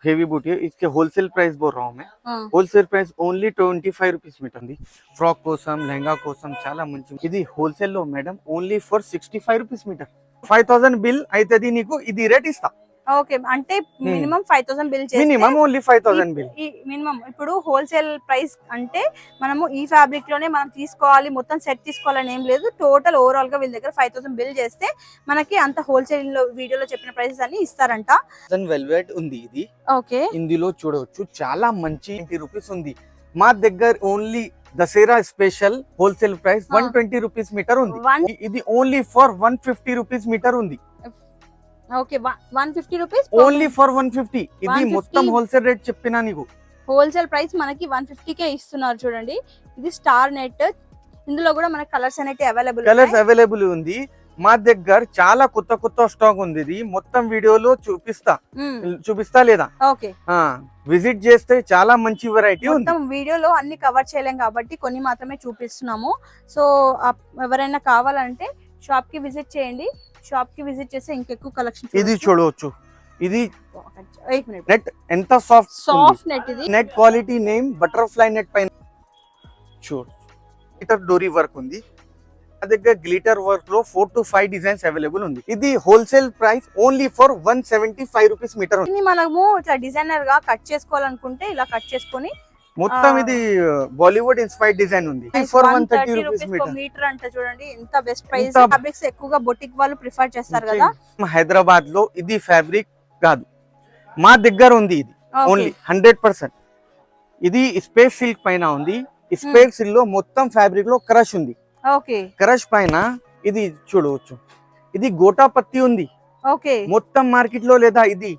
Heavy बूटी है, इसके होलसेल प्राइस बोल रहा हूँ मैं. हाँ. Wholesale price only 25 rupees metre ఉంది. ఫ్రాక్ కోసం లెహంగా కోసం చాలా మంచి. ఇది హోల్సేల్ లో madam only for 65 rupees metre. 5000 bill అవుతుంది నీకు, ఇది రేట్ ఇస్తా. ఓకే, అంటే మినిమం 5000 బిల్ చేస్తే మినిమం ఓన్లీ 5000 బిల్. ఈ మినిమం ఇప్పుడు హోల్సేల్ ప్రైస్ అంటే మనము ఈ ఫ్యాబ్రిక్ లోనే మనం తీసుకోవాలి, మొత్తం సెట్ తీసుకోవాలని ఏం లేదు. టోటల్ ఓవరాల్ గా వీళ్ళ దగ్గర 5000 బిల్ చేస్తే మనకి అంత హోల్సేల్ లో వీడియోలో చెప్పిన ప్రైసెస్ అన్ని ఇస్తారంట. వెల్వెట్ ఉంది ఇది. ఓకే, ఇందులో చూడవచ్చు చాలా మంచి 20 రూపీస్ ఉంది. మా దగ్గర only Dasara special wholesale price 120 rupees metre ఉంది. ఇది ఓన్లీ ఫర్ 150 రూపీస్ మీటర్ ఉంది. Okay, 150 rupees only for 150. ఇది మొత్తం హోల్సేల్ రేట్ చెప్పినా నీకు. హోల్సేల్ ప్రైస్ మనకి 150 కే ఇస్తున్నారు చూడండి. ఇది స్టార్ నెట్. ఇందులో కూడా మనకి కలర్స్ అనేవి అవైలబుల్ ఉంది. మా దగ్గర చాలా కొత్త కొత్త స్టాక్ ఉంది. ఇది మొత్తం వీడియోలో చూపిస్తా లేదా? ఓకే, విజిట్ చేస్తే చాలా మంచి వెరైటీ ఉంది. మొత్తం వీడియోలో అన్ని కవర్ చేయలేం కాబట్టి కొన్ని మాత్రమే చూపిస్తున్నాము. సో ఎవరైనా కావాలంటే షాప్ కి విజిట్ చేయండి. షాప్ కి విజిట్ చేస్తే ఇంకెక్కువ కలెక్షన్. ఇది చూడవచ్చు. ఇది నెట్ ఎంత సాఫ్ట్ నెట్. ఇది net quality name butterfly net పైన చూడు గ్లిటర్ డోరీ వర్క్ ఉంది. మా దగ్గర గ్లిటర్ వర్క్ లో 4 to 5 డిజైన్స్ అవైలబుల్ ఉంది. ఇది wholesale price only for 175 rupees metre ఉంది. మనము ఇట్లా డిజైనర్ గా కట్ చేసుకోవాలనుకుంటే ఇలా కట్ చేసుకొని మొత్తం ఇది బాలీవుడ్ ఇన్స్పైర్డ్ డిజైన్ ఉంది. ఫర్ 130 రూపీస్ మీటర్ అంట. చూడండి ఎంత బెస్ట్ ప్రైస్. ఫ్యాబ్రిక్స్ ఎక్కువగా బొటిక్ వాళ్ళు ప్రిఫర్ చేస్తారు కదా. హైదరాబాద్ లో ఇది ఫ్యాబ్రిక్ కాదు, మా దగ్గర ఉంది. ఇది ఓన్లీ 100%. ఇది స్పేస్ సిల్క్ పైన ఉంది. స్పేస్ సిల్క్ లో మొత్తం ఫ్యాబ్రిక్ లో క్రష్ ఉంది. ఓకే, క్రష్ పైన ఇది చూడవచ్చు. ఇది గోటా పత్తి ఉంది. ఓకే, మొత్తం మార్కెట్ లో లేదా. ఇది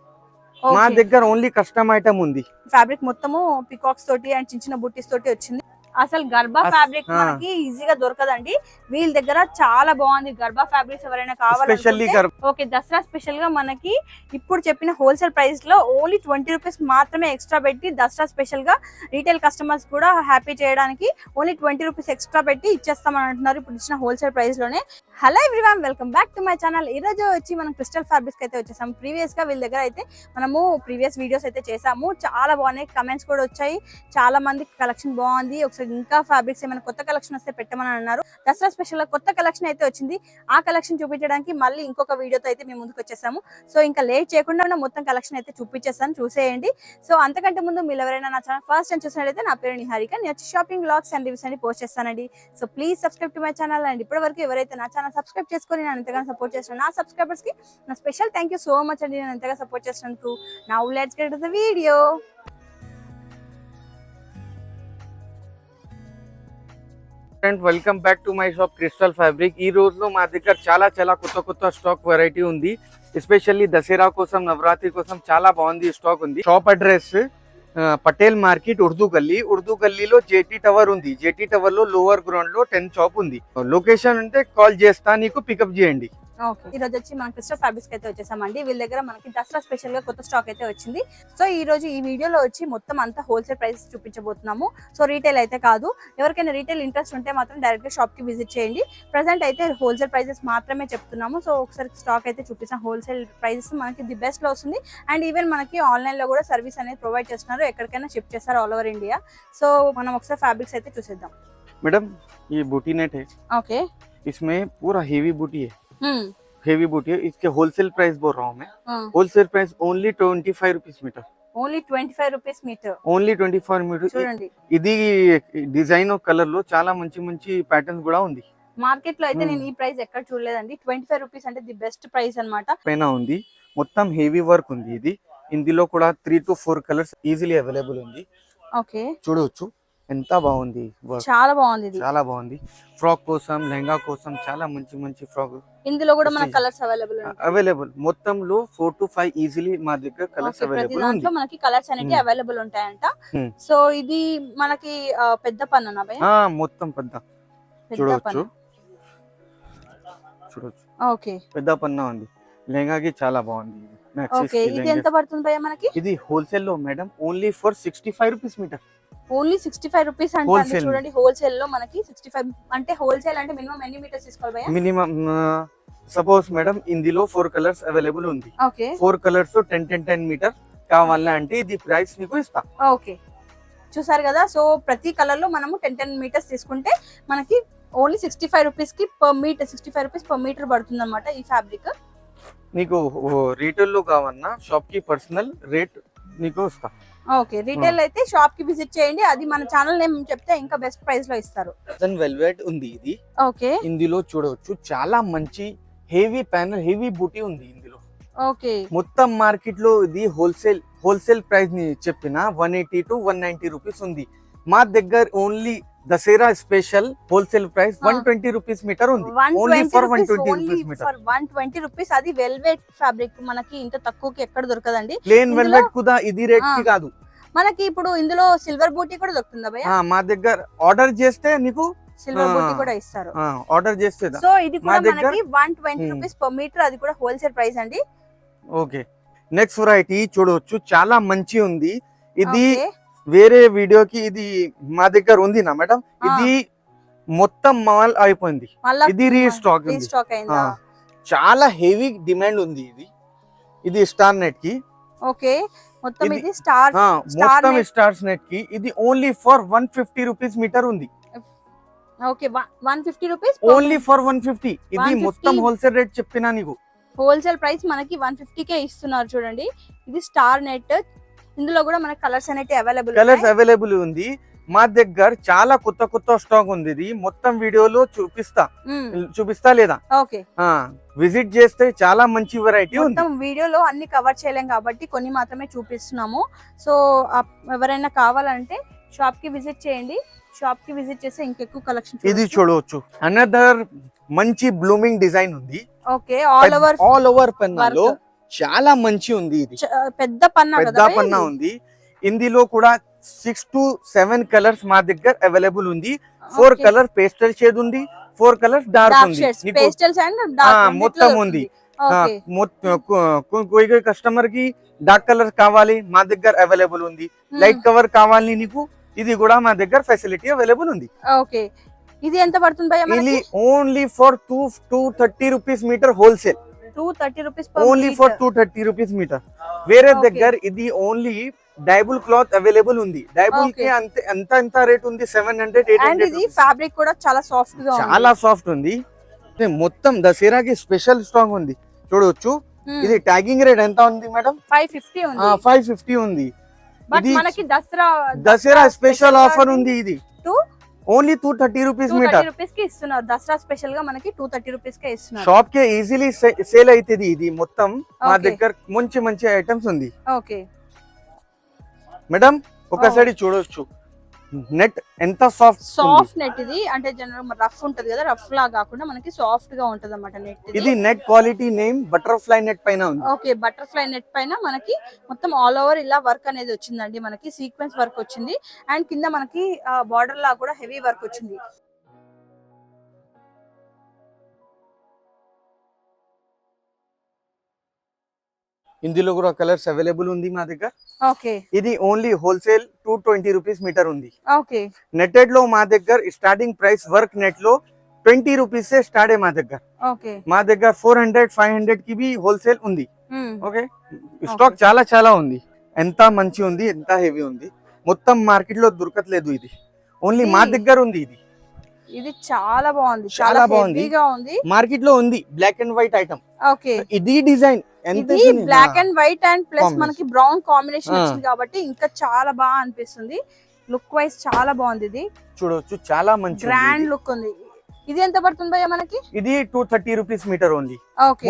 మా దగ్గర ఓన్లీ కస్టమ్ ఐటమ్ ఉంది. ఫ్యాబ్రిక్ మొత్తము పికాక్స్ తోటి అండ్ చిన్న చిన్న బుట్టీస్ తోటి వచ్చింది. అసలు గర్భా ఫ్యాబ్రిక్ మనకి ఈజీగా దొరకదండి. వీళ్ళ దగ్గర చాలా బాగుంది. గర్భా ఫ్యాబ్రిక్స్ ఎవరైనా కావాలంటే ఓకే, దసరా స్పెషల్ గా మనకి ఇప్పుడు చెప్పిన హోల్సేల్ ప్రైస్ లో ఓన్లీ 20 రూపీస్ మాత్రమే ఎక్స్ట్రా పెట్టి దసరా స్పెషల్ గా రీటైల్ కస్టమర్స్ కూడా హ్యాపీ చేయడానికి ఓన్లీ 20 రూపీస్ ఎక్స్ట్రా పెట్టి ఇచ్చేస్తామని అంటున్నారు ఇప్పుడు ఇచ్చిన హోల్సేల్ ప్రైస్ లోనే. Hello everyone, welcome back to my channel. ఈ రోజు వచ్చి మనం క్రిస్టల్ ఫ్యాబ్రిక్స్ అయితే వచ్చేసాము. ప్రీవియస్ గా వీళ్ళ దగ్గర అయితే మనము ప్రీవియస్ వీడియోస్ అయితే చేసాము. చాలా బాగున్నాయి, కమెంట్స్ కూడా వచ్చాయి. చాలా మంది కలెక్షన్ బాగుంది, ఒకసారి ఇంకా ఫ్యాబ్రిక్స్ ఏమైనా కొత్త కలెక్షన్ వస్తే పెట్టమని అన్నారు. దసరా స్పెషల్ గా కొత్త కలెక్షన్ అయితే వచ్చింది. ఆ కలెక్షన్ చూపించడానికి మళ్ళీ ఇంకొక వీడియోతో అయితే మేము ముందుకు వచ్చేసాము. సో ఇంకా లేట్ చేయకుండా మొత్తం కలెక్షన్ అయితే చూపించేస్తాను, చూసేయండి. సో అంతకంటే ముందు మీరు ఎవరైనా నా ఛానల్ ఫస్ట్ టైం చూసినట్లయితే నా పేరు నిహారిక. నేను వచ్చి షాపింగ్ వ్లాగ్స్ అండ్ రివ్యూస్ అని పోస్ట్ చేస్తానండి. So please subscribe to my channel. And ఇప్పటి వరకు ఎవరైతే నా ఛానల్ సబ్స్క్రైబ్ చేసుకొని నేను ఎంతగానో సపోర్ట్ చేస్తున్నాను, నా సబ్స్క్రైబర్స్ కి నా special thank you so much అండి. నేను ఎంతగా సపోర్ట్ చేసినందుకు. Now let's get to the video. Welcome back to my shop crystal fabric. ఈ రోజులో మా దగ్గర చాలా కొత్త స్టాక్ వెరైటీ ఉంది. ఎస్పెషల్లీ దసరా కోసం, నవరాత్రి కోసం చాలా బాగుంది స్టాక్ ఉంది. Shop address Patel market, Urdu గల్లీలో జేటీ టవర్ ఉంది. జేటీ టవర్ లో లోవర్ గ్రౌండ్ లో 10 షాప్ ఉంది. లొకేషన్ అంటే కాల్ చేస్తా, నీకు పికప్ చేయండి. ఈ రోజు వచ్చి మనం క్రిస్టల్ ఫ్యాబ్రిక్స్ అయితే వచ్చేసామండి. వీళ్ళ దగ్గర మనకి దసరా స్పెషల్ గా కొత్త స్టాక్ అయితే వచ్చింది. సో ఈ రోజు ఈ వీడియోలో వచ్చి మొత్తం అంతా హోల్సేల్ ప్రైస్ చూపించబోతున్నాము. సో రీటైల్ అయితే కాదు. ఎవరికైనా రీటైల్ ఇంట్రెస్ట్ ఉంటే మాత్రం డైరెక్ట్ గా షాప్ కి విజిట్ చేయండి. ప్రెసెంట్ అయితే హోల్సేల్ ప్రైసెస్ మాత్రమే చెప్తున్నాము. సో ఒకసారి స్టాక్ అయితే చూపిస్తాం. హోల్సేల్ ప్రైసెస్ మనకి ది బెస్ట్ లో వస్తుంది. అండ్ ఈవెన్ మనకి ఆన్లైన్ లో కూడా సర్వీస్ అనేది ప్రొవైడ్ చేస్తున్నారు. ఎక్కడికైనా షిప్ చేస్తారు ఆల్ ఓవర్ ఇండియా. సో మనం ఒకసారి ఫ్యాబ్రిక్స్ అయితే చూసేద్దాం. మేడం ये बूटी नेट है. ओके, इसमें पूरा हेवी बूटी है. हेवी बूटी है. इसके होलसेल प्राइस बोल रहा हूँ मैं. Wholesale price only 25 rupees metre. Only 25 rupees metre. Only 25 metre. చూడండి, ఇది డిజైన్ కలర్ లో చాలా మంచి ప్యాటర్న్స్ కూడా ఉంది. మార్కెట్ లో అయితే నేను ఈ ప్రైస్ ఎక్కడ చూడలేదండి. 25 రూపీస్ అంటే ది బెస్ట్ ప్రైస్ అన్నమాట. పైన ఉంది మొత్తం హెవీ వర్క్ ఉంది. ఇది ఇందులో కూడా 3 to 4 కలర్స్ ఈజీలీ అవైలబుల్ ఉంది. ఓకే, చూడవచ్చు ఎంత బాగుంది. చాలా బాగుంది. చాలా బాగుంది. ఫ్రాక్ కోసం, లెహంగా కోసం చాలా మంచి ఫ్రాక్. ఇందులో కూడా మన కలర్స్ అవైలబుల్ మొత్తంలో 4 to 5 ఈజీలీ మా దగ్గర కలర్స్ అవైలబుల్ ఉంది. మనకి కలర్స్ అనేవి అవైలబుల్ ఉంటాయంట. సో ఇది మనకి పెద్ద పన్ను మొత్తం పెద్ద చూడవచ్చు. ఓకే, పెద్ద పన్నా ఉంది. లెహంగాకి చాలా బాగుంది. ఓకే, ఇది ఎంత పడుతుంది భయ్యా మనకి? ఇది హోల్సేల్ లో madam only for 65 rupees metre. Only 65 rupees అంటే చూడండి. హోల్సేల్ లో మనకి 65 అంటే హోల్సేల్ అంటే మినిమం ఎన్ని మీటర్స్ తీసుకోవాలి భయ్యా? మినిమం సపోజ్ మేడం ఇందులో 4 కలర్స్ అవైలబుల్ ఉంది. ఓకే, 4 కలర్స్ 10 మీటర్ కావాలా అంటే ఇది ప్రైస్ నీకు ఇస్తా. ఓకే, చూసారు కదా. సో ప్రతి కలర్ లో మనము 10 మీటర్స్ తీసుకుంటే మనకి ఓన్లీ 65 రూపీస్ కి per metre, 65 rupees per metre పడుతుంది అనమాట ఈ ఫ్యాబ్రిక్. నీకు రీటైల్ లో కావన్నా షాప్ కి పర్సనల్ రేట్ నీకు ఇస్తా. ఓకే, రీటైల్ అయితే షాప్ కి విజిట్ చేయండి, అది మన ఛానల్ నేమ్ చెప్తే ఇంకా బెస్ట్ ప్రైస్ లో ఇస్తారు. వెల్వెట్ ఉంది ఇది. ఓకే, ఇందులో చూడవచ్చు చాలా మంచి హెవీ ప్యానల్, హెవీ బూటీ ఉంది ఇందులో. ఓకే, మొత్తం మార్కెట్ లో ఇది హోల్సేల్ ప్రైస్ ని చెప్పిన 180 to 190 రూపీస్ ఉంది. మా దగ్గర only Dasara special wholesale price 120 rupees metre ఉంది. Only for 120 rupees metre. For 120 rupees, అది వెల్వెట్ ఫ్యాబ్రిక్ మనకి ఇంత తక్కువకి ఎక్కడ దొరకదండి. ప్లేన్ వెల్వెట్ కూడా ఇది రేట్ కి కాదు. మనకి ఇప్పుడు ఇందులో సిల్వర్ బూటీ కూడా దొరుకుతుందా భయ్యా? మా దగ్గర ఆర్డర్ చేస్తే నీకు సిల్వర్ బూటీ కూడా ఇస్తారు. ఆర్డర్ చేస్తే. సో ఇది కూడా మనకి 120 రూపీస్ పర్ మీటర్, అది కూడా హోల్సేల్ ప్రైస్ అండి. ఓకే, నెక్స్ట్ వెరైటీ చూడవచ్చు చాలా మంచి ఉంది. ఇది వేరే వీడియోకి ఇది మా దగ్గర ఉంది నా మేడం. ఇది మొత్తం మాల్ అయిపోయింది, ఇది రీస్టాక్ అయిందా? చాలా హెవీ డిమాండ్ ఉంది ఇది స్టార్ నెట్ కి. ఓకే, మొత్తం ఇది స్టార్ మొత్తం స్టార్స్ నెట్ కి ఇది ఓన్లీ ఫర్ 150 రూపీస్ మీటర్ ఉంది. Okay, 150 rupees only for 150. ఇది మొత్తం హోల్సేల్ రేట్ చెప్పినా నీకు. హోల్సేల్ ప్రైస్ మనకి 150 కే ఇస్తున్నారు చూడండి. ఇది స్టార్ నెట్, ఇందులో కూడా మనకి కలర్స్ అనేవి అవైలబుల్ ఉంది. మా దగ్గర చాలా కొత్త స్టాక్ ఉంది. ఇది మొత్తం వీడియోలో చూపిస్తా లేదా? ఓకే, విజిట్ చేస్తే చాలా మంచి వెరైటీ ఉంది. మొత్తం వీడియోలో అన్ని కవర్ చేయలేం కాబట్టి కొన్ని మాత్రమే చూపిస్తున్నాము. సో ఎవరైనా కావాలంటే షాప్ కి విజిట్ చేయండి, షాప్ కి విజిట్ చేస్తే ఇంకెక్కువ కలెక్షన్. ఇది చూడవచ్చు, అనదర్ మంచి బ్లూమింగ్ డిజైన్ ఉంది. ఓకే, ఆల్ ఓవర్ పన్నాలో చాలా మంచి ఉంది. ఇది పెద్ద పన్నా ఉంది. ఇందులో కూడా 6 to 7 కలర్స్ మా దగ్గర అవైలబుల్ ఉంది. 4 కలర్ పేస్టల్ షేడ్ ఉంది, 4 కలర్స్ డార్క్ ఉంది. మొత్తం ఉంది. कोई కస్టమర్ కి డార్క్ కలర్ కావాలి మా దగ్గర అవైలబుల్ ఉంది. లైట్ కవర్ కావాలి నీకు, ఇది కూడా మా దగ్గర ఫెసిలిటీ అవైలబుల్ ఉంది. ఓకే, ఇది ఎంత పడుతుంది భయ్యా మనకి? ఇది only for 230 rupees metre wholesale. 230 rupees only for 230 rupees metre. వేరే దగ్గర ఇది ఓన్లీ డైబుల్ క్లాత్ అవైలబుల్ ఉంది. డైబుల్ కి ఎంత రేట్ ఉంది? 700 800. ఇది ఫ్యాబ్రిక్ కూడా చాలా సాఫ్ట్ గా ఉంది, చాలా సాఫ్ట్ ఉంది. మొత్తం దసరాకి స్పెషల్ స్టాక్ ఉంది చూడవచ్చు. ఇది ట్యాగింగ్ రేట్ ఎంత ఉంది మేడం? 550 ఉంది. 550 ఉంది. బట్ మనకి దసరా స్పెషల్ ఆఫర్ ఉంది. ఇది ఓన్లీ 230 రూపీస్ మీటర్. 230 రూపీస్ కి ఇస్తున్నారు. దసరా స్పెషల్ గా మనకి 230 రూపీస్ కే ఇస్తున్నారు. షాప్ కే ఈజీలీ సేల్ అవుతుంది. ఇది మొత్తం మా దగ్గర మంచి ఐటమ్స్ ఉంది. ఓకే మేడం, ఒకసారి చూడొచ్చు నెట్ ఎంత సాఫ్ట్ నెట్. ఇది అంటే జనరల్ రఫ్ ఉంటది కదా, రఫ్ లా కాకుండా మనకి సాఫ్ట్ గా ఉంటది అన్నమాట నెట్. ఇది net quality name butterfly net పైన ఉంది. ఓకే, బటర్ఫ్లై నెట్ పైన మనకి మొత్తం ఆల్ ఓవర్ ఇలా వర్క్ అనేది వచ్చిందండి. మనకి సీక్వెన్స్ వర్క్ వచ్చింది అండ్ కింద మనకి బార్డర్ లా కూడా హెవీ వర్క్ వచ్చింది. ఇందులో కూడా కలర్స్ అవైలబుల్ ఉంది మా దగ్గర. ఓకే, ఇది ఓన్లీ హోల్సేల్ 220 రూపీస్ మీటర్ ఉంది. ఓకే, నెట్టెడ్ లో మా దగ్గర స్టార్టింగ్ ప్రైస్ వర్క్ నెట్ లో 20 రూపీస్ से స్టార్ట్ మా దగ్గర. ఓకే, మా దగ్గర 400 500 కి भी హోల్సేల్ ఉంది. ఓకే, స్టాక్ చాలా ఉంది. ఎంత మంచి ఉంది, ఎంత హెవీ ఉంది. మొత్తం మార్కెట్ లో దొరకట్లేదు. ఇది ఓన్లీ మా దగ్గర ఉంది. ఇది చాలా బాగుంది, చాలా బాగుంది. మార్కెట్ లో ఉంది black and white item. Okay, ఇది డిజైన్ ఇది black and white and plus మనకి బ్రౌన్ కాంబినేషన్ వచ్చింది కాబట్టి ఇంకా చాలా బాగా అనిపిస్తుంది. లుక్ వైజ్ చాలా బాగుంది. ఇది చూడొచ్చు, చాలా మంచి గ్రాండ్ లుక్ ఉంది. ఇది ఎంత పడుతుంది భయ్యా మనకి? ఇది 230 రూపీస్ మీటర్ ఓన్లీ.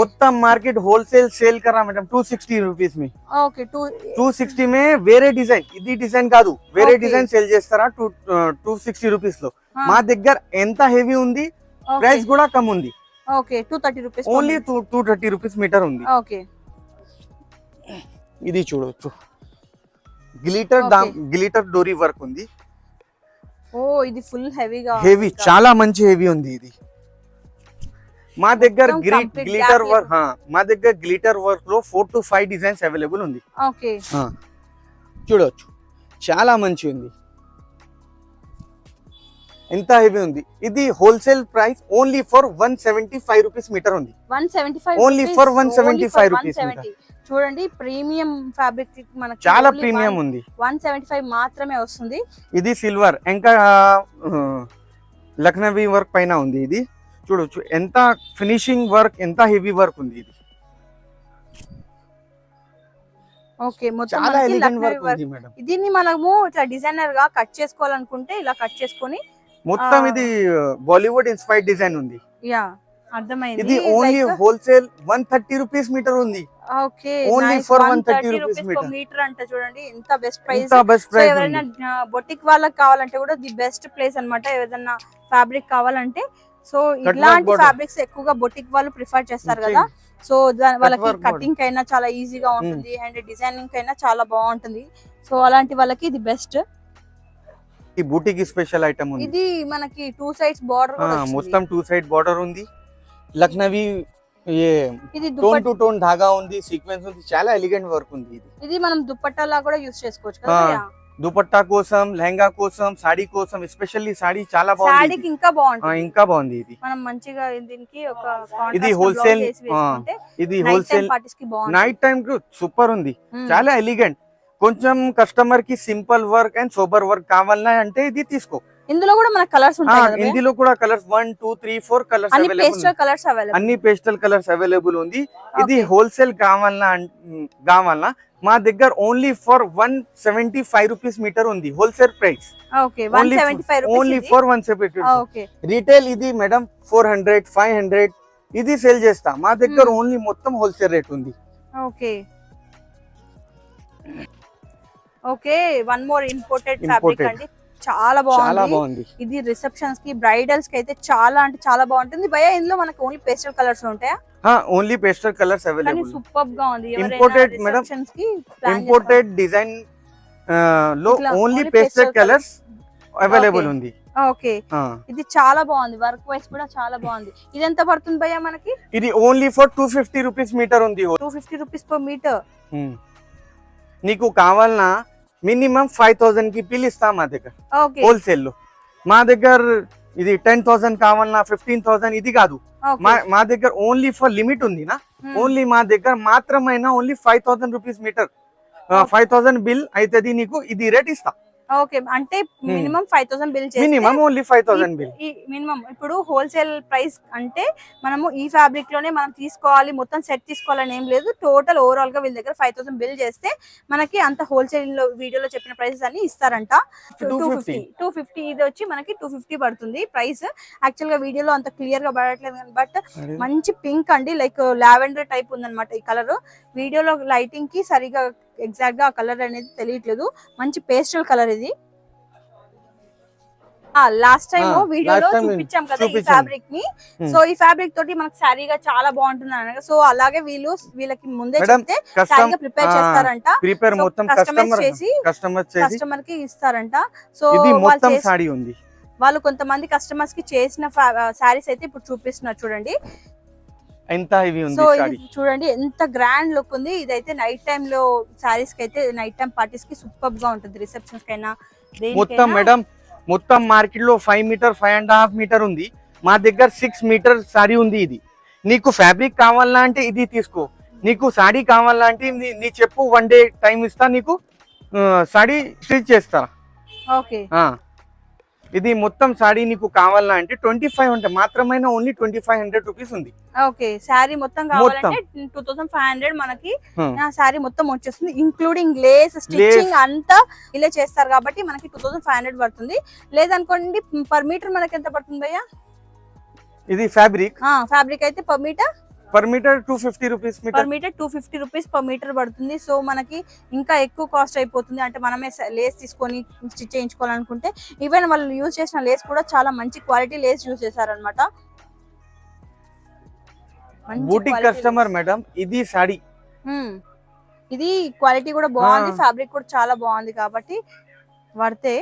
మొత్తం మార్కెట్ హోల్సేల్ సేల్ కరా మేడం 260 రూపీస్ మీ. ఓకే, 260 మే వేరే డిజైన్, ఇది డిజైన్ కాదు, వేరే డిజైన్ సేల్ చేస్తారా 260 రూపీస్ లో. మా దగ్గర ఎంత హెవీ ఉంది, ప్రైస్ కూడా కమ్ ఉంది. Okay, 230 rupees only 230 rupees metre ఉంది. ఓకే, ఇది చూడొచ్చు, గ్లిటర్ డోరీ వర్క్ ఉంది. ఓ, ఇది ఫుల్ హెవీగా, హెవీ చాలా మంచి హెవీ ఉంది. ఇది మా దగ్గర గ్లిటర్ వర్క్, మా దగ్గర గ్లిటర్ వర్క్ లో 4 to 5 డిజైన్స్ అవైలబుల్ ఉంది. ఓకే, చూడొచ్చు చాలా మంచి ఉంది. ఎంత హెవీ ఉంది. ఇది wholesale price only for 175 rupees metre ఉంది. 175 ఓన్లీ ఫర్ 175 రూపీస్. చూడండి ప్రీమియం ఫ్యాబ్రిక్ మనకి చాలా ప్రీమియం ఉంది. 175 మాత్రమే వస్తుంది. ఇది సిల్వర్ ఇంకా లక్నవీ వర్క్ పైన ఉంది. ఇది చూడొచ్చు ఎంత ఫినిషింగ్ వర్క్, ఎంత హెవీ వర్క్ ఉంది. ఇది ఓకే, మొత్తం చాలా ఎలిగెంట్ వర్క్ ఉంది మేడం. దీన్ని మనము ఇట్లా డిజైనర్ గా కట్ చేసుకోవాలనుకుంటే ఇలా కట్ చేసుకొని మొత్తం ఇది బాలీవుడ్ ఇన్స్పైర్డ్ డిజైన్ ఉంది. యా అర్థమైంది. ఇది ఓన్లీ హోల్సేల్ 130 రూపీస్ మీటర్ ఉంది. Okay, only for 130 rupees metre అంటే చూడండి ఎంత బెస్ట్ ప్రైస్. ఎంత బెస్ట్ ప్రైస్. ఎవరైనా బొటిక్ వాళ్ళకి కావాలంటే కూడా ది బెస్ట్ ప్లేస్ అన్నమాట. ఏదైనా ఫ్యాబ్రిక్ కావాలంటే సో ఇలాంటి ఫ్యాబ్రిక్స్ ఎక్కువగా బొటిక్ వాళ్ళు ప్రిఫర్ చేస్తారు కదా. సో వాళ్ళకి కటింగ్ అయినా చాలా ఈజీగా ఉంటుంది అండ్ డిజైనింగ్ అయినా చాలా బాగుంటుంది. సో అలాంటి వాళ్ళకి ఇది బెస్ట్. ఈ బూటీకి స్పెషల్ ఐటమ్ ఉంది. ఇది మనకి 2 సైడ్స్ బార్డర్ కూడా వచ్చింది. మొత్తం 2 సైడ్ బార్డర్ ఉంది. లక్నవీ ఇది టోన్ టు టోన్ ధాగా ఉంది, సీక్వెన్స్ ఉంది, చాలా ఎలిగెంట్ వర్క్ ఉంది. ఇది మనం దుపట్టాలా కూడా యూస్ చేసుకోవచ్చు కదా. దుపట్టా కోసం, లెహంగా కోసం, సాడీ కోసం, ఎస్పెషల్లీ సాడీ చాలా బాగుంది. సాడీకి ఇంకా బాగుంటుంది. ఇంకా బాగుంది. ఇది మనం మంచిగా దీనికి ఒక ఇది హోల్సేల్, ఇది హోల్సేల్ నైట్ టైం కు సూపర్ ఉంది. చాలా ఎలిగెంట్. కొంచెం కస్టమర్ కి simple work and sober work కావాలన్నా అంటే ఇది తీసుకో. ఇందులో కూడా మనకు కలర్స్ ఉంటాయి కదా. ఇందులో కూడా కలర్స్ 1 2 3 4 కలర్స్ అవైలబుల్. అన్ని పేస్టల్ కలర్స్ అవైలబుల్ ఉంది. ఇది హోల్సేల్ కావాలన్నా మా దగ్గర ఓన్లీ ఫర్ 175 రూపీస్ మీటర్ ఉంది wholesale price. Okay, 175 rupees only for 175. Okay, retail ఇది మేడం 400 500 ఇది సేల్ చేస్తా. మా దగ్గర ఓన్లీ మొత్తం హోల్సేల్ రేట్ ఉంది. Okay okay, one more imported fabric అండి. చాలా బాగుంది. ఇది రిసెప్షన్స్ కి, బ్రైడల్స్ కి అయితే చాలా అంటే చాలా బాగుంటుంది. భయ ఇందులో మనకి ఓన్లీ పేస్టల్ కలర్స్ ఉంటాయా? Only pastel colours available. Super గా ఉంది. ఇంపోర్టెడ్ మేడం, ఇంపోర్టెడ్ డిజైన్ లో ఓన్లీ పేస్టల్ కలర్స్ అవైలబుల్ ఉంది. ఓకే, ఇది చాలా బాగుంది. వర్క్ వైస్ కూడా చాలా బాగుంది. ఇది ఎంత పడుతుంది భయ్యా మనకి? ఇది ఓన్లీ ఫర్ 250 రూపీస్ మీటర్ ఉంది. 250 రూపీస్ పర్ మీటర్. నీకు కావాలన్నా మినిమం 5000 కి బిల్ ఇస్తా మా దగ్గర హోల్సేల్ లో. మా దగ్గర ఇది 10,000 కావాలన్నా 15,000 ఇది కాదు. మా దగ్గర ఓన్లీ ఫర్ లిమిట్ ఉంది నా. ఓన్లీ మా దగ్గర మాత్రమైనా ఓన్లీ 5000 రూపీస్ మీటర్, 5000 బిల్ అవుతుంది నీకు. ఇది రేట్ ఇస్తా. ఓకే, అంటే మినిమం 5000 బిల్ చేస్తే మినిమం ఓన్లీ 5000 బిల్. మినిమం ఇప్పుడు హోల్సేల్ ప్రైస్ అంటే మనము ఈ ఫ్యాబ్రిక్ లోనే మనం తీసుకోవాలి, మొత్తం సెట్ తీసుకోవాలని ఏం లేదు. టోటల్ ఓవరాల్ గా వీళ్ళ దగ్గర 5000 బిల్ చేస్తే మనకి అంత హోల్సేల్ లో వీడియోలో చెప్పిన ప్రైసెస్ అన్ని ఇస్తారంట. 250 ఇది వచ్చి మనకి 250 పడుతుంది ప్రైస్. యాక్చువల్ గా వీడియోలో అంత క్లియర్ గా పడట్లేదు, బట్ మంచి పింక్ అండి, లైక్ లావెండర్ టైప్ ఉందన్నమాట ఈ కలర్. వీడియోలో లైటింగ్ కి సరిగా ఎగ్జాక్ట్ గా ఆ కలర్ అనేది తెలియట్లేదు. మంచి పేస్టల్ కలర్ ఇది. లాస్ట్ టైం వీడియోలో చూపించాం కదా ఈ ఫ్యాబ్రిక్ ని. సో ఈ ఫ్యాబ్రిక్ తోటి మనకి సారీగా చాలా బాగుంటుంది అన్నమాట. సో అలాగే వీళ్ళకి ముందే చెప్తే సారీగా ప్రిపేర్ చేస్తారంట. కస్టమర్ కి ఇస్తారంట. సో వాళ్ళు కొంతమంది కస్టమర్స్ కి చేసిన సారీస్ అయితే ఇప్పుడు చూపిస్తున్నారు చూడండి. ఎంత హెవీ ఉంది. సో చూడండి ఎంత గ్రాండ్ లుక్ ఉంది. ఇదైతే నైట్ టైం లో సారీస్ కి అయితే, నైట్ టైం పార్టీస్ కి సూపర్ గా ఉంటుంది. రిసెప్షన్స్ కైనా మొత్తం మేడం మొత్తం మార్కెట్ లో 5 మీటర్ 5.5 మీటర్ ఉంది. మా దగ్గర 6 మీటర్ సారీ ఉంది. ఇది నీకు ఫ్యాబ్రిక్ కావాలా అంటే ఇది తీసుకో. నీకు సాడీ కావాలా అంటే నీ చెప్పు, 1 డే టైం ఇస్తా, నీకు సాడీ స్టిచ్ చేస్తా. ఓకే, ఇది మొత్తం సాడీ నీకు కావాలా అంటే 25 అంటే మాత్రమైన ఓన్లీ 2500 రూపీస్ ఉంది. ఓకే, సారీ మొత్తం కావాలంటే 2500 మనకి సారీ మొత్తం వచ్చేస్తుంది, ఇంక్లూడింగ్ లేస్ స్టిచ్చింగ్ అంతా ఇలా చేస్తారు కాబట్టి మనకి 2500 పడుతుంది. లేదనుకోండి పర్ మీటర్ మనకి ఎంత పడుతుంది భయ్యా? ఇది ఫ్యాబ్రిక్ అయితే per metre 250 rupees per metre 250 rupees per metre పడుతుంది. సో మనకి ఇంకా ఎక్కువ కాస్ట్ అయిపోతుంది. అంటే మనమే లేస్ తీసుకొని స్టిచ్ చేయించుకోవాలనుకుంటే ఈవెన్ వాళ్ళు యూజ్ చేసిన లేస్ కూడా చాలా మంచి క్వాలిటీ లేస్ యూజ్ చేశారనమాట. Boutique customer madam. ఇది సాడీ, ఇది క్వాలిటీ కూడా బాగుంది, ఫ్యాబ్రిక్ కూడా చాలా బాగుంది కాబట్టి పడితే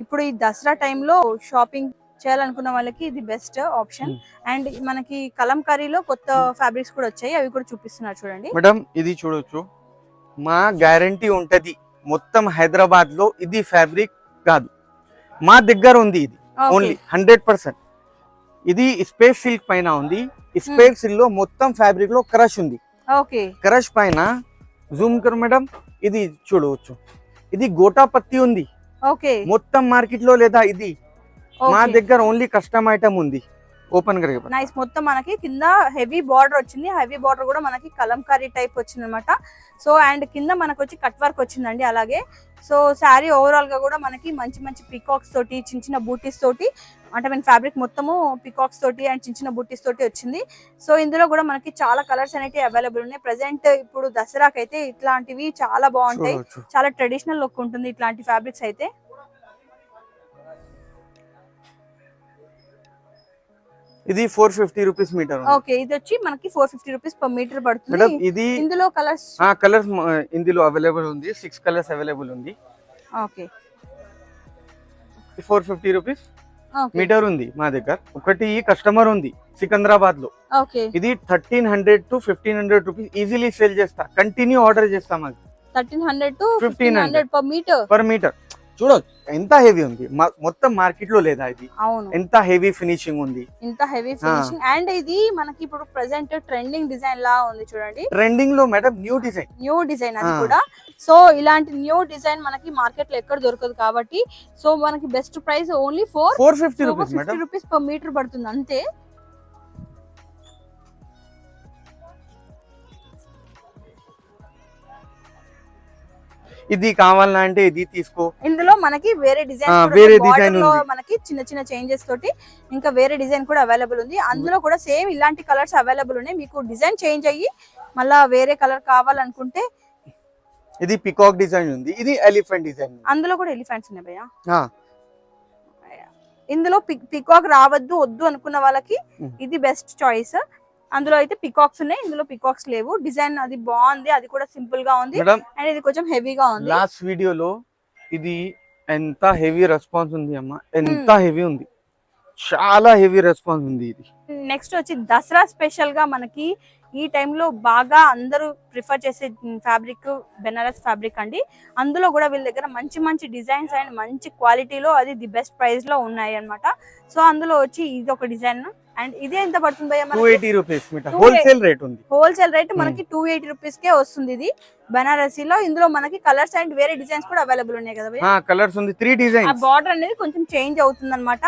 ఇప్పుడు ఈ దసరా టైంలో షాపింగ్ చేయాలనుకున్న వాళ్ళకి ఇది బెస్ట్ ఆప్షన్. అండ్ మనకి కలంకారీలో కొత్త ఫ్యాబ్రిక్స్ కూడా వచ్చాయి, అవి కూడా చూపిస్తున్నారు చూడండి మేడం. ఇది చూడొచ్చు, మా గ్యారంటీ ఉంటది. మొత్తం హైదరాబాద్ లో ఇది ఫ్యాబ్రిక్ కాదు, మా దగ్గర ఉంది ఇది ఓన్లీ 100%. ఇది స్పేస్ సిల్క్ పైన ఉంది. స్పేస్ సిల్క్ లో మొత్తం ఫ్యాబ్రిక్ లో క్రష్ ఉంది. ఓకే, క్రష్ పైన జూమ్ కర్ మేడం, ఇది చూడవచ్చు. ఇది గోటా పత్తి ఉంది. ఓకే, మొత్తం మార్కెట్ లో లేదా ఇది. మా దగ్గర ఓన్లీ కస్టమ్ ఐటమ్ ఉంది. Open correct nice. మొత్తం మనకి కింద హెవీ బార్డర్ వచ్చింది. హెవీ బార్డర్ కూడా మనకి కలంకారీ టైప్ వచ్చింది అనమాట. సో అండ్ కింద మనకు వచ్చి కట్ వర్క్ వచ్చిందండి. అలాగే సో శారీ ఓవరాల్ గా కూడా మనకి మంచి మంచి పికాక్స్ తోటి, చిన్న చిన్న బూటీస్ తోటి, అంటే మన ఫ్యాబ్రిక్ మొత్తము పికాక్స్ తోటి అండ్ చిన్న చిన్న బూటీస్ తోటి వచ్చింది. సో ఇందులో కూడా మనకి చాలా కలర్స్ అనేవి అవైలబుల్ ఉన్నాయి. ప్రెసెంట్ ఇప్పుడు దసరాకి అయితే ఇట్లాంటివి చాలా బాగుంటాయి. చాలా ట్రెడిషనల్ లుక్ ఉంటుంది ఇట్లాంటి ఫ్యాబ్రిక్స్ అయితే. ఇది 450 రూపీస్ మీటర్. ఓకే, ఇది వచ్చి మనకి 450 రూపీస్ పర్ మీటర్ పడుతుంది. ఇది ఇందులో కలర్స్ ఇందులో అవైలబుల్ ఉంది. 6 కలర్స్ అవైలబుల్ ఉంది. ఓకే, 450 రూపీస్ మీటర్ ఉంది మా దగ్గర. ఒకటి కస్టమర్ ఉంది సికింద్రాబాద్ లో. ఓకే, ఇది 1300 to 1500 రూపీస్ ఈజీలీ సేల్ చేస్తా. కంటిన్యూ ఆర్డర్ చేస్తాం. 1300 to 1500 పర్ మీటర్. చూడొచ్చు ఎంత హెవీ ఉంది. మొత్తం మార్కెట్ లో లేదా ఇది. అవును, ఎంత హెవీ ఫినిషింగ్ ఉంది. ఎంత హెవీ ఫినిషింగ్. అండ్ ఇది మనకి ఇప్పుడు ప్రెసెంట్ ట్రెండింగ్ డిజైన్ లా ఉంది చూడండి. ట్రెండింగ్ లో మేడం న్యూ డిజైన్ అది కూడా. సో ఇలాంటి న్యూ డిజైన్ మనకి మార్కెట్ లో ఎక్కడ దొరకదు కాబట్టి సో మనకి best price only 450 rupees per metre పడుతుంది అంతే. ఇది కావాలంటే ఇది తీసుకో. ఇందులో మనకి వేరే డిజైన్ లో మనకి చిన్న చిన్న చేంజెస్ తోటి ఇంకా వేరే డిజైన్ కూడా అవైలబుల్ ఉంది. అందులో కూడా సేమ్ ఇలాంటి కలర్స్ అవైలబుల్ ఉన్నాయి. మీకు డిజైన్ చేంజ్ అయ్యి మళ్ళా వేరే కలర్ కావాలనుకుంటే ఇది పికాక్ డిజైన్ ఉంది. ఇది ఎలిఫెంట్ డిజైన్. అందులో కూడా ఎలిఫెంట్స్ ఉన్నాయి భయ్యా. ఇందులో పికాక్ రావద్దు వద్దు అనుకున్న వాళ్ళకి ఇది బెస్ట్ చాయిస్. అందులో అయితే పికాక్స్ ఉన్నాయి, ఇందులో పికాక్స్ లేవు. డిజైన్ అది బాగుంది, అది కూడా సింపుల్ గా ఉంది. అండ్ ఇది కొంచెం హెవీగా ఉంది. లాస్ట్ వీడియోలో ఇది ఎంత హెవీ రెస్పాన్స్ ఉంది అమ్మా, ఎంత హెవీ ఉంది. చాలా హెవీ రెస్పాన్స్ ఉంది ఇది. నెక్స్ట్ వచ్చి దసరా స్పెషల్ గా మనకి ఈ టైంలో బాగా అందరూ ప్రిఫర్ చేసే ఫ్యాబ్రిక్ బెనారస్ ఫ్యాబ్రిక్ అండి. అందులో కూడా వీళ్ళ దగ్గర మంచి మంచి డిజైన్స్ అండ్ మంచి క్వాలిటీలో అది ది బెస్ట్ ప్రైస్ లో ఉన్నాయి అన్నమాట. సో అందులో వచ్చి ఇది ఒక డిజైన్. అండ్ ఇదే ఎంత పడుతుంది భయ్యా? 280 రూపీస్ మీటర్ హోల్సేల్ రేట్ ఉంది. హోల్సేల్ రేట్ మనకి 280 రూపీస్ కే వస్తుంది ఇది బనారసీలో. ఇందులో మనకి కలర్స్ అండ్ వేరే డిజైన్స్ కూడా అవైలబుల్ ఉన్నాయి కదా భయ్యా? కలర్స్ ఉంది, 3 డిజైన్స్. ఆ బార్డర్ అనేది కొంచెం చేంజ్ అవుతుంది అన్నమాట.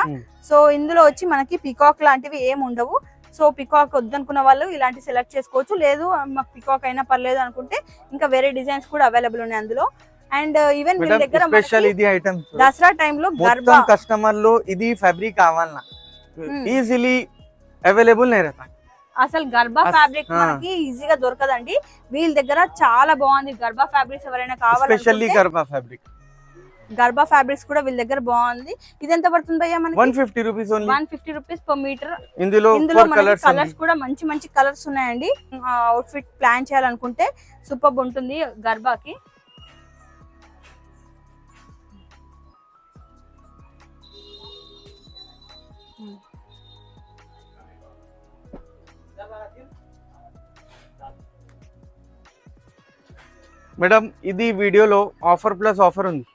సో ఇందులో వచ్చి మనకి పికాక్ లాంటివి ఏమి ఉండవు. సో పికాక్ వద్దనుకున్న వాళ్ళు ఇలాంటి సెలెక్ట్ చేసుకోవచ్చు. లేదు మాకు పికాక్ అయినా పర్లేదు అనుకుంటే ఇంకా వేరే డిజైన్స్ కూడా అవైలబుల్ ఉన్నాయి అందులో. అండ్ ఈవెన్ వీళ్ళ దగ్గర స్పెషల్ ఇది ఐటమ్ దసరా టైంలో గర్భా కస్టమర్ లో ఇది ఫ్యాబ్రిక్ కావాలన్నా ఈజీలీ అవైలబుల్ नहीं रहता. అసలు గర్భా ఫ్యాబ్రిక్ మనకి ఈజీగా దొరకదండి. వీళ్ళ దగ్గర చాలా బాగుంది. గర్భా ఫ్యాబ్రిక్స్ ఎవరైనా కావాలంటే specially Garba fabric, Garba fabrics కూడా వీళ్ళ దగ్గర బాగుంది. ఇది ఎంత పడుతుంది భయ్యా మనకి? 150 rupees only. 150 rupees per metre. ఇందులో కలర్స్ కూడా మంచి మంచి కలర్స్ ఉన్నాయండి. అవుట్ ఫిట్ ప్లాన్ చేయాలనుకుంటే సూపర్ ఉంటుంది గర్భాకి. మేడం ఇది వీడియోలో ఆఫర్ ప్లస్ ఆఫర్ ఉంది.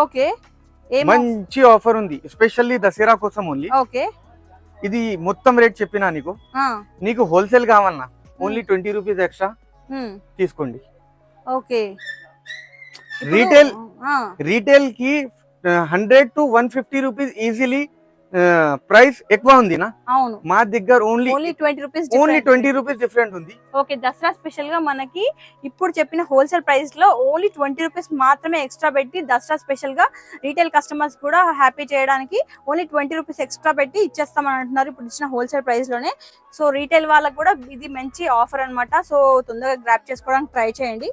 ఓకే, మంచి ఆఫర్ ఉంది స్పెషల్లీ దసరా కోసం ఓన్లీ. ఓకే, ఇది మొత్తం రేట్ చెప్పినా నీకు హోల్సేల్ కావాలన్నా ఓన్లీ 20 రూపీస్ ఎక్స్ట్రా తీసుకోండి. ఓకే, రీటైల్ కి 100 to 150 రూపీస్ ఈజీలీ ప్రైస్ ఎక్కువ ఉంది నా. అవును, మా దగ్గర ఓన్లీ 20 రూపీస్ డిఫరెంట్ ఉంది. ఓకే, దసరా స్పెషల్ గా మనకి ఇప్పుడు చెప్పిన హోల్సేల్ ప్రైస్ లో ఓన్లీ 20 రూపీస్ మాత్రమే ఎక్స్ట్రా పెట్టి దసరా స్పెషల్ గా రీటైల్ కస్టమర్స్ కూడా హ్యాపీ చేయడానికి ఓన్లీ 20 రూపీస్ ఎక్స్ట్రా పెట్టి ఇచ్చేస్తామని అంటున్నారు ఇప్పుడు ఇచ్చిన హోల్సేల్ ప్రైస్ లోనే. సో రీటైల్ వాళ్ళకి కూడా ఇది మంచి ఆఫర్ అన్నమాట. సో తొందరగా గ్రాప్ చేసుకోవడానికి ట్రై చేయండి.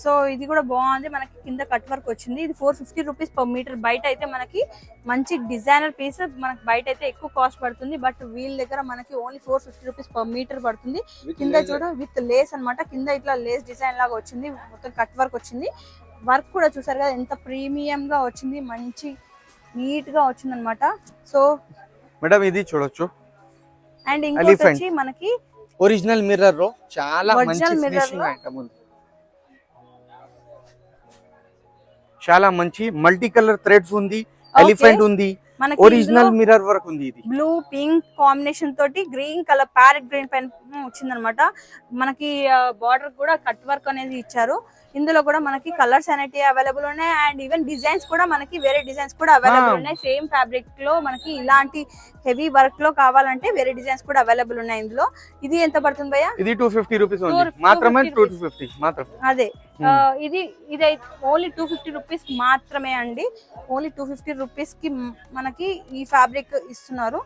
సో ఇది కూడా బాగుంది. మనకి కింద కట్ వర్క్ వచ్చింది. ఇది 450 రూపీస్ పర్ మీటర్. బయట అయితే మనకి మంచి డిజైనర్ పీస్ మనకి బయట అయితే ఎక్కువ కాస్ట్ పడుతుంది. బట్ వీళ్ళ దగ్గర మనకి ఓన్లీ 450 రూపీస్ పర్ మీటర్ పడుతుంది. కింద చూడ విత్ లేస్ అన్నమాట. కింద ఇట్లా లేస్ డిజైన్ లాగా వచ్చింది. మొత్తం కట్ వర్క్ వచ్చింది. వర్క్ కూడా చూసారు కదా ఎంత ప్రీమియం గా వచ్చింది. మంచి నీట్ గా వచ్చింది అనమాట. సో మేడం ఇది చూడొచ్చు. అండ్ ఇంకోటి వచ్చి మనకి ఒరిజినల్ మిర్రర్ లో చాలా మంచి ఫినిషింగ్ ఐటమ్ ఉంది. చాలా మంచి మల్టీ కలర్ థ్రెడ్స్ ఉంది, ఎలిఫెంట్ ఉంది, ఒరిజినల్ మిర్రర్ వర్క్ ఉంది. ఇది బ్లూ పింక్ కాంబినేషన్ తోటి గ్రీన్ కలర్ ప్యారెట్ గ్రీన్ పైన వచ్చిందనమాట. మనకి బార్డర్ కూడా కట్ వర్క్ అనేది ఇచ్చారు. ఇందులో కూడా మనకి కలర్స్ అనేవి అవైలబుల్ ఉన్నాయి అండ్ ఈవెన్ డిజైన్స్ కూడా మనకి వేరే డిజైన్స్ కూడా అవైలబుల్ ఉన్నాయి. సేమ్ ఫ్యాబ్రిక్ లో మనకి ఇలాంటి హెవీ వర్క్ లో కావాలంటే వేరే డిజైన్స్ కూడా అవైలబుల్ ఉన్నాయి ఇందులో. ఇది ఎంత పడుతుంది భయ్యా? ఇది 250 రూపీస్ మాత్రమే. 250 మాత్రం. అదే ఇది ఓన్లీ 250 రూపీస్ మాత్రమే అండి. ఓన్లీ 250 రూపీస్ కి మనకి ఈ ఫ్యాబ్రిక్ ఇస్తున్నారు.